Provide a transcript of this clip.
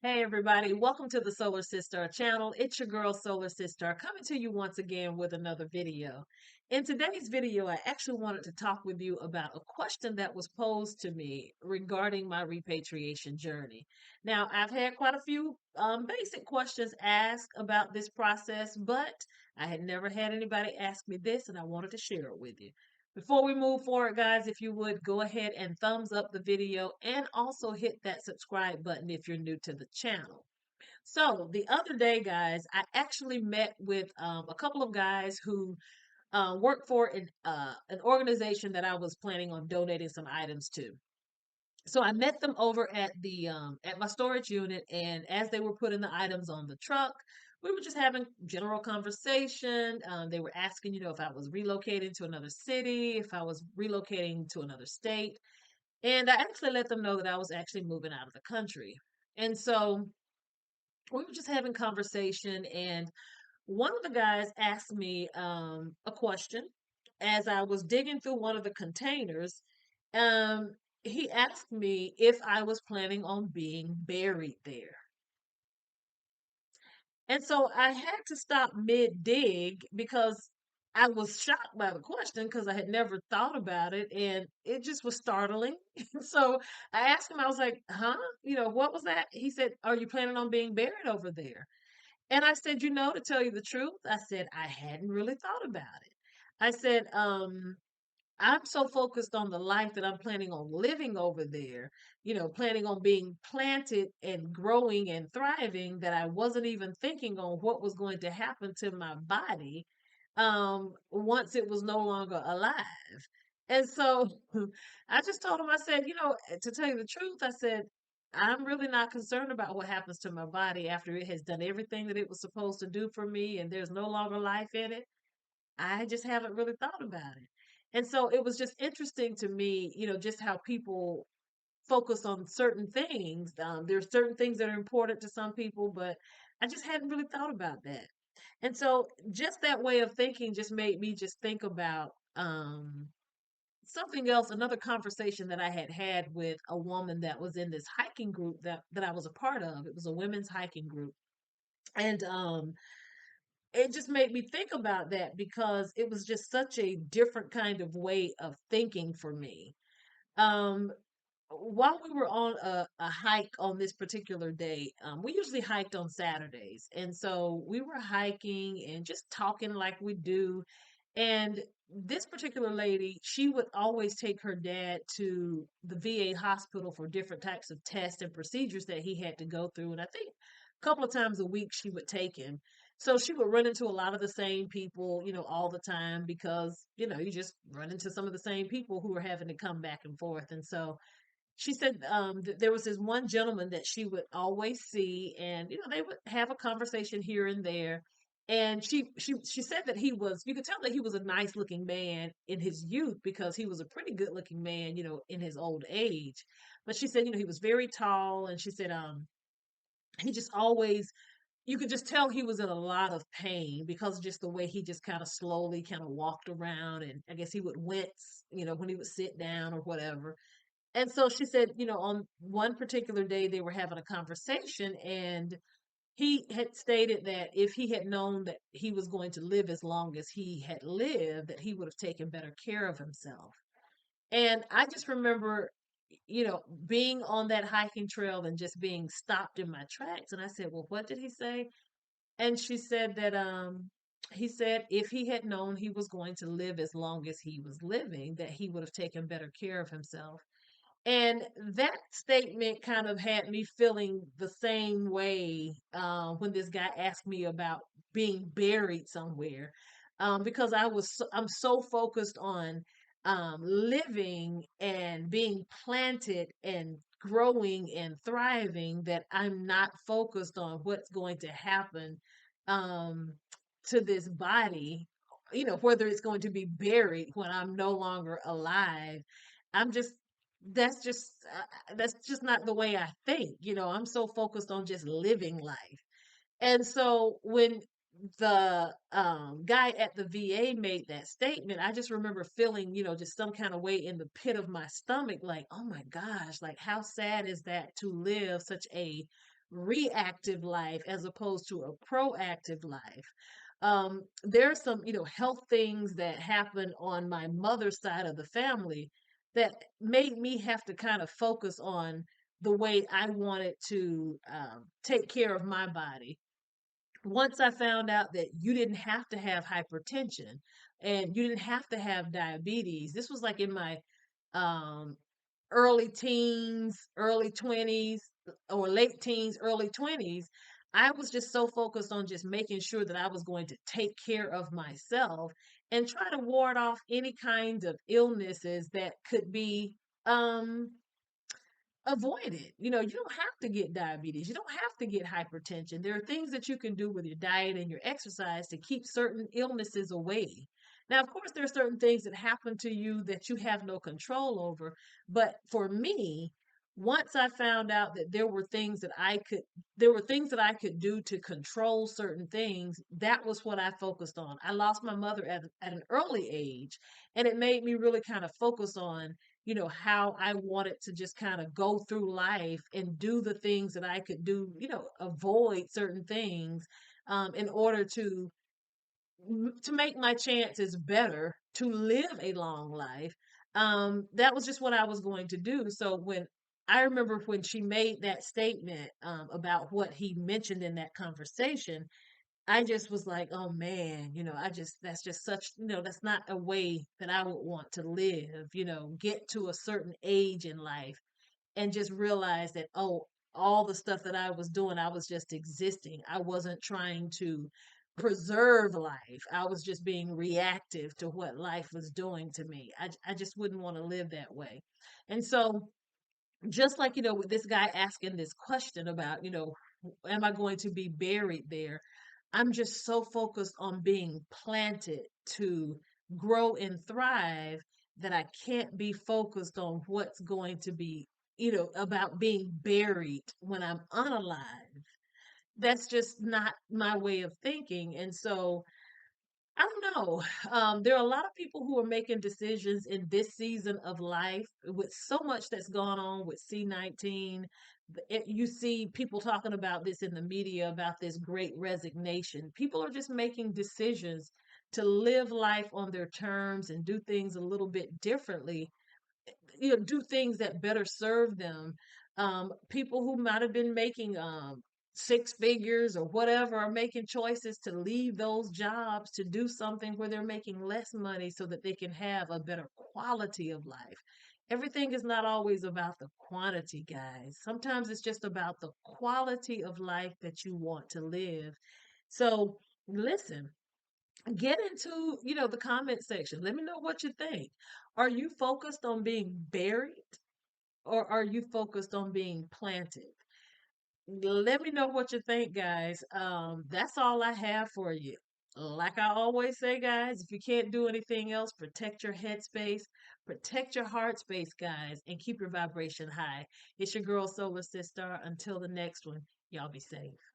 Hey everybody, welcome to the Solar Sister channel. It's your girl Solar Sister coming to you once again with another video. In today's video, I actually wanted to talk with you about a question that was posed to me regarding my repatriation journey. Now, I've had quite a few basic questions asked about this process, but I had never had anybody ask me this, and I wanted to share it with you. Before we move forward, guys, if you would go ahead and thumbs up the video and also hit that subscribe button if you're new to the channel. So the other day, guys, I actually met with a couple of guys who work for an organization that I was planning on donating some items to. So I met them over at my storage unit, and as they were putting the items on the truck, we were just having general conversation. They were asking, if I was relocating to another city, if I was relocating to another state, and I actually let them know that I was actually moving out of the country. And so we were just having conversation, and one of the guys asked me a question as I was digging through one of the containers. Um, he asked me if I was planning on being buried there. And so I had to stop mid dig because I was shocked by the question because I had never thought about it and it just was startling. So I asked him, I was like, huh? What was that? He said, are you planning on being buried over there? And I said, to tell you the truth, I said, I hadn't really thought about it. I said, I'm so focused on the life that I'm planning on living over there, planning on being planted and growing and thriving that I wasn't even thinking on what was going to happen to my body once it was no longer alive. And so I just told him, I said, to tell you the truth, I said, I'm really not concerned about what happens to my body after it has done everything that it was supposed to do for me and there's no longer life in it. I just haven't really thought about it. And so it was just interesting to me, just how people focus on certain things. There's certain things that are important to some people, but I just hadn't really thought about that. And so just that way of thinking just made me just think about something else, another conversation that I had had with a woman that was in this hiking group that I was a part of. It was a women's hiking group. And it just made me think about that because it was just such a different kind of way of thinking for me. Um, while we were on a hike on this particular day, we usually hiked on Saturdays. And so we were hiking and just talking like we do. And this particular lady, she would always take her dad to the VA hospital for different types of tests and procedures that he had to go through. And I think a couple of times a week she would take him. So she would run into a lot of the same people, all the time because, you just run into some of the same people who are having to come back and forth. And so she said that there was this one gentleman that she would always see, and they would have a conversation here and there. And she said that you could tell that he was a nice looking man in his youth because he was a pretty good looking man, in his old age. But she said, he was very tall, and she said, he just always you could just tell he was in a lot of pain because just the way he just kind of slowly kind of walked around, and I guess he would wince, when he would sit down or whatever. And so she said, on one particular day they were having a conversation, and he had stated that if he had known that he was going to live as long as he had lived, that he would have taken better care of himself. And I just remember, being on that hiking trail and just being stopped in my tracks. And I said, well, what did he say? And she said that he said if he had known he was going to live as long as he was living, that he would have taken better care of himself. And that statement kind of had me feeling the same way when this guy asked me about being buried somewhere, because I'm so focused on living and being planted and growing and thriving that I'm not focused on what's going to happen um, to this body. Whether it's going to be buried when I'm no longer alive. I'm just that's just not the way I think. I'm so focused on just living life. And so when the guy at the VA made that statement, I just remember feeling, just some kind of way in the pit of my stomach, like, oh my gosh, like how sad is that to live such a reactive life as opposed to a proactive life. There are some, health things that happened on my mother's side of the family that made me have to kind of focus on the way I wanted to take care of my body. Once I found out that you didn't have to have hypertension and you didn't have to have diabetes, this was like in my um, early teens, early 20s, or late teens, early 20s. I was just so focused on just making sure that I was going to take care of myself and try to ward off any kinds of illnesses that could be um avoid it. You don't have to get diabetes. You don't have to get hypertension. There are things that you can do with your diet and your exercise to keep certain illnesses away. Now, of course, there are certain things that happen to you that you have no control over. But for me, once I found out that there were things that I could do to control certain things, that was what I focused on. I lost my mother at an early age, and it made me really kind of focus on how I wanted to just kind of go through life and do the things that I could do, avoid certain things in order to make my chances better to live a long life. That was just what I was going to do. So when I remember when she made that statement about what he mentioned in that conversation, I just was like, oh man, that's just such, that's not a way that I would want to live, get to a certain age in life and just realize that, oh, all the stuff that I was doing, I was just existing. I wasn't trying to preserve life. I was just being reactive to what life was doing to me. I just wouldn't want to live that way. And so, just like with this guy asking this question about am I going to be buried there, I'm just so focused on being planted to grow and thrive that I can't be focused on what's going to be about being buried when I'm unalive. That's just not my way of thinking. And so I don't know. There are a lot of people who are making decisions in this season of life with so much that's gone on with C-19. You see people talking about this in the media about this great resignation. People are just making decisions to live life on their terms and do things a little bit differently, do things that better serve them. People who might have been making six figures or whatever are making choices to leave those jobs to do something where they're making less money so that they can have a better quality of life. Everything is not always about the quantity, guys. Sometimes it's just about the quality of life that you want to live. So listen, get into the comment section. Let me know what you think. Are you focused on being buried or are you focused on being planted? Let me know what you think, guys. That's all I have for you. Like I always say, guys, if you can't do anything else, protect your headspace, protect your heart space, guys, and keep your vibration high. It's your girl Solar Sister. Until the next one, y'all be safe.